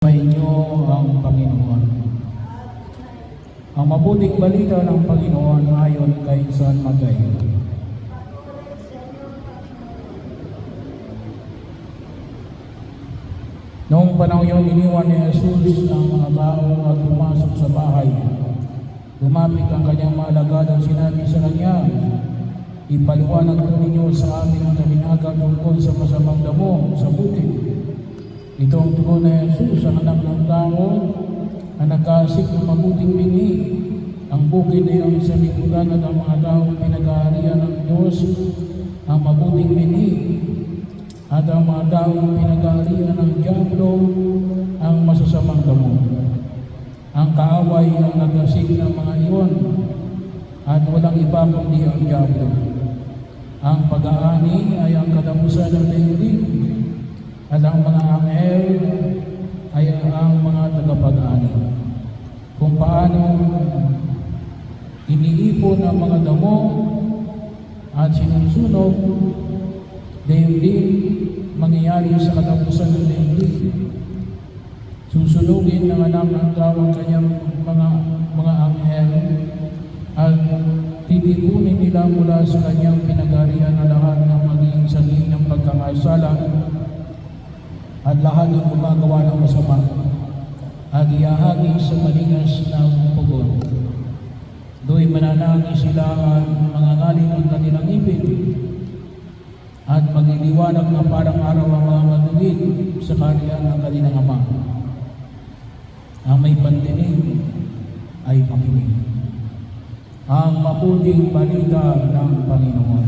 Sumainyo ang Panginoon. Ang mabuting balita ng Panginoon ayon kay San Mateo. Noong panahon yun, iniwan ni Jesus ang mga tao at pumasok sa bahay. Lumapit ang kanyang mga alagad at sinabi sa kanya, "Ipaliwanag po ninyo sa amin ang kabinaga tungkol sa masamang damo sa bukid." Ito ang tugon na Jesus, ang anak ng tao, ang nagkasik ng mabuting binhi. Ang bukid ay ang sa likuran at ang mga tao pinag-aarian ng Diyos, ang mabuting binhi. At ang mga tao pinag-aarian ng diablo, ang masasamang damo. Ang kaaway ang nagkasik ng mga iyon, at walang iba kundi ang diablo. Ang pag-aani ay ang katapusan ng daigdig, at ang mga anghel ay ang mga tagapag-ani. Kung paano iniipon ang mga damo at sinusunog, gayon din mangyayari sa katapusan ng daigdig. Susunugin ng anak ng tao ang kanyang mga anghel at titipunin nila mula sa kanyang pinag-arian na lahat ng maging sanhi ng pagkakasala at lahat ng gumagawa ng masama, at iahagi sa malingas ng pugon. Do'y mananagi sila at mangangaling ang kanilang ipin, at magliliwanag na parang araw ang mga madugid sa kaharian ng kanilang Ama. Ang may pandinig ay makinig. Ang mabuting balita ng Panginoon.